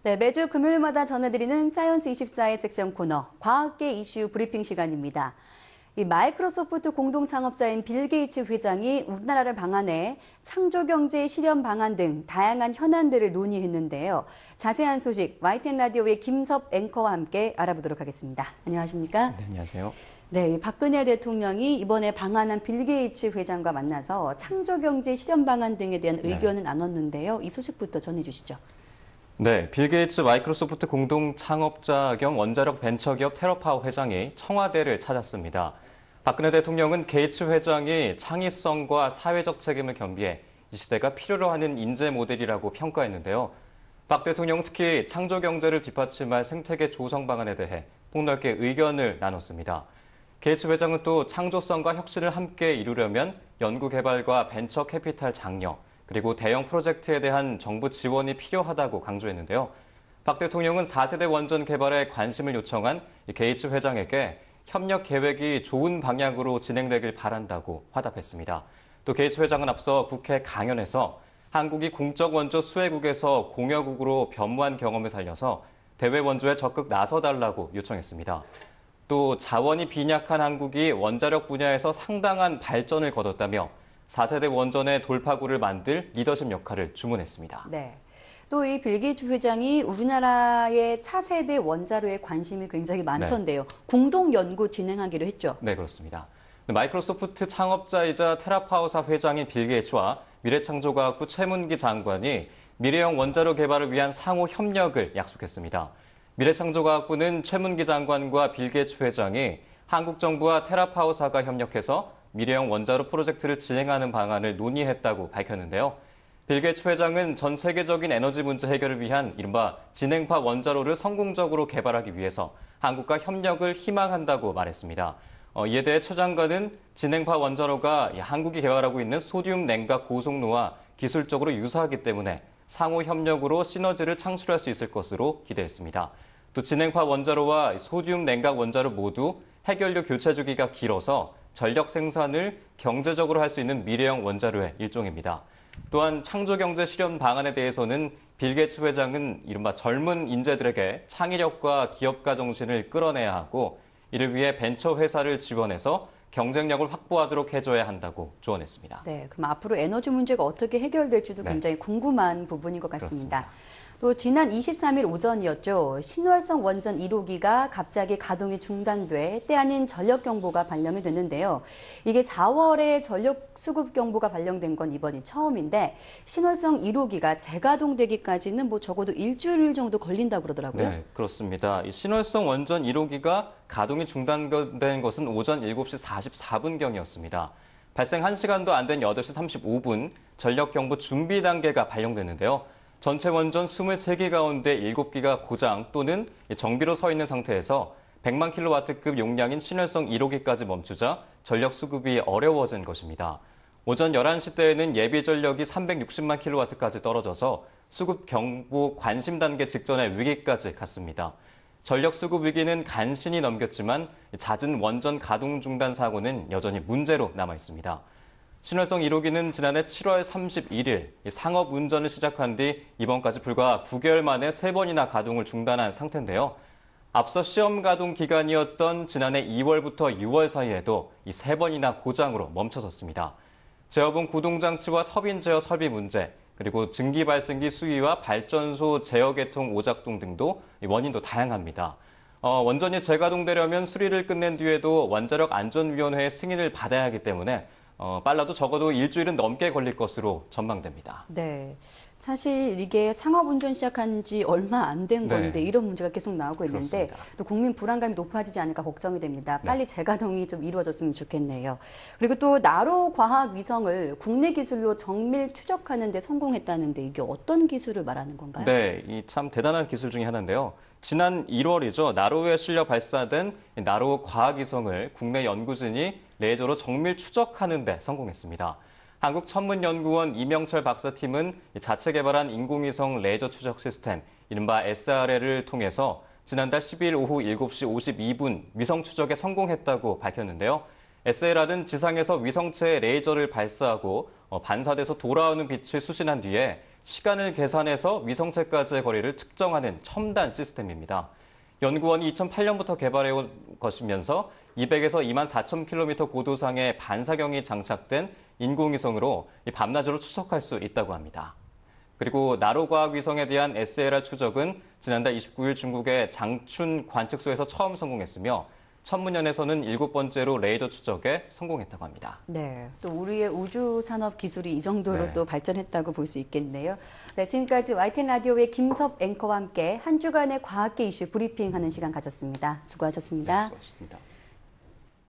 네, 매주 금요일마다 전해드리는 사이언스24의 섹션 코너, 과학계 이슈 브리핑 시간입니다. 이 마이크로소프트 공동 창업자인 빌 게이츠 회장이 우리나라를 방한해 창조경제 실현 방안 등 다양한 현안들을 논의했는데요. 자세한 소식 YTN 라디오의 김섭 앵커와 함께 알아보도록 하겠습니다. 안녕하십니까? 네, 안녕하세요. 네, 박근혜 대통령이 이번에 방한한 빌 게이츠 회장과 만나서 창조경제 실현 방안 등에 대한 의견을 나눴는데요. 이 소식부터 전해주시죠. 네, 빌 게이츠 마이크로소프트 공동 창업자 겸 원자력 벤처기업 테러파워 회장이 청와대를 찾았습니다. 박근혜 대통령은 게이츠 회장이 창의성과 사회적 책임을 겸비해 이 시대가 필요로 하는 인재 모델이라고 평가했는데요. 박 대통령은 특히 창조경제를 뒷받침할 생태계 조성 방안에 대해 폭넓게 의견을 나눴습니다. 게이츠 회장은 또 창조성과 혁신을 함께 이루려면 연구개발과 벤처 캐피탈 장려, 그리고 대형 프로젝트에 대한 정부 지원이 필요하다고 강조했는데요. 박 대통령은 4세대 원전 개발에 관심을 요청한 게이츠 회장에게 협력 계획이 좋은 방향으로 진행되길 바란다고 화답했습니다. 또 게이츠 회장은 앞서 국회 강연에서 한국이 공적 원조 수혜국에서 공여국으로 변모한 경험을 살려서 대외 원조에 적극 나서달라고 요청했습니다. 또 자원이 빈약한 한국이 원자력 분야에서 상당한 발전을 거뒀다며 4세대 원전의 돌파구를 만들 리더십 역할을 주문했습니다. 네. 또 이 빌 게이츠 회장이 우리나라의 차세대 원자로에 관심이 굉장히 많던데요. 공동 연구 진행하기로 했죠. 네, 그렇습니다. 마이크로소프트 창업자이자 테라파워사 회장인 빌 게이츠와 미래창조과학부 최문기 장관이 미래형 원자로 개발을 위한 상호 협력을 약속했습니다. 미래창조과학부는 최문기 장관과 빌 게이츠 회장이 한국 정부와 테라파워사가 협력해서 미래형 원자로 프로젝트를 진행하는 방안을 논의했다고 밝혔는데요. 빌 게이츠 회장은 전 세계적인 에너지 문제 해결을 위한 이른바 진행파 원자로를 성공적으로 개발하기 위해서 한국과 협력을 희망한다고 말했습니다. 이에 대해 최 장관은 진행파 원자로가 한국이 개발하고 있는 소듐 냉각 고속로와 기술적으로 유사하기 때문에 상호 협력으로 시너지를 창출할 수 있을 것으로 기대했습니다. 또 진행파 원자로와 소듐 냉각 원자로 모두 핵연료 교체 주기가 길어서 전력 생산을 경제적으로 할 수 있는 미래형 원자로의 일종입니다. 또한 창조경제 실현 방안에 대해서는 빌 게이츠 회장은 이른바 젊은 인재들에게 창의력과 기업가 정신을 끌어내야 하고 이를 위해 벤처 회사를 지원해서 경쟁력을 확보하도록 해줘야 한다고 조언했습니다. 네, 그럼 앞으로 에너지 문제가 어떻게 해결될지도 굉장히 궁금한 부분인 것 같습니다. 그렇습니다. 또 지난 23일 오전이었죠. 신월성 원전 1호기가 갑자기 가동이 중단돼 때 아닌 전력 경보가 발령이 됐는데요. 이게 4월에 전력 수급 경보가 발령된 건 이번이 처음인데 신월성 1호기가 재가동되기까지는 적어도 일주일 정도 걸린다고 그러더라고요. 네, 그렇습니다. 이 신월성 원전 1호기가 가동이 중단된 것은 오전 7시 44분경이었습니다. 발생 1시간도 안 된 8시 35분 전력 경보 준비 단계가 발령됐는데요. 전체 원전 23기 가운데 7기가 고장 또는 정비로 서 있는 상태에서 100만 킬로와트급 용량인 신월성 1호기까지 멈추자 전력 수급이 어려워진 것입니다. 오전 11시 때에는 예비 전력이 360만 킬로와트까지 떨어져서 수급 경보 관심 단계 직전의 위기까지 갔습니다. 전력 수급 위기는 간신히 넘겼지만 잦은 원전 가동 중단 사고는 여전히 문제로 남아 있습니다. 신월성 1호기는 지난해 7월 31일 상업 운전을 시작한 뒤 이번까지 불과 9개월 만에 3번이나 가동을 중단한 상태인데요. 앞서 시험 가동 기간이었던 지난해 2월부터 6월 사이에도 이 3번이나 고장으로 멈춰섰습니다. 제어본 구동장치와 터빈 제어 설비 문제, 그리고 증기 발생기 수위와 발전소 제어 계통 오작동 등도 원인도 다양합니다. 원전이 재가동되려면 수리를 끝낸 뒤에도 원자력 안전위원회의 승인을 받아야 하기 때문에 빨라도 적어도 일주일은 넘게 걸릴 것으로 전망됩니다. 네, 사실 이게 상업운전 시작한 지 얼마 안 된 건데 이런 문제가 계속 나오고 있는데 그렇습니다. 또 국민 불안감이 높아지지 않을까 걱정이 됩니다. 빨리 재가동이 좀 이루어졌으면 좋겠네요. 그리고 또 나로 과학 위성을 국내 기술로 정밀 추적하는 데 성공했다는데 이게 어떤 기술을 말하는 건가요? 네, 이 참 대단한 기술 중에 하나인데요. 지난 1월이죠. 나로에 실려 발사된 나로 과학위성을 국내 연구진이 레이저로 정밀 추적하는 데 성공했습니다. 한국천문연구원 이명철 박사팀은 자체 개발한 인공위성 레이저 추적 시스템, 이른바 SRL을 통해서 지난달 10일 오후 7시 52분 위성 추적에 성공했다고 밝혔는데요. SLR은 지상에서 위성체에 레이저를 발사하고 반사돼서 돌아오는 빛을 수신한 뒤에 시간을 계산해서 위성체까지의 거리를 측정하는 첨단 시스템입니다. 연구원이 2008년부터 개발해온 것이면서 200에서 24,000km 고도상의 반사경이 장착된 인공위성으로 밤낮으로 추적할 수 있다고 합니다. 그리고 나로과학위성에 대한 SLR 추적은 지난달 29일 중국의 장춘 관측소에서 처음 성공했으며 천문연에서는 7번째로 레이더 추적에 성공했다고 합니다. 네, 또 우리의 우주 산업 기술이 이 정도로 네. 또 발전했다고 볼 수 있겠네요. 네, 지금까지 YTN 라디오의 김섭 앵커와 함께 한 주간의 과학계 이슈 브리핑하는 시간 가졌습니다. 수고하셨습니다. 네, 수고하셨습니다.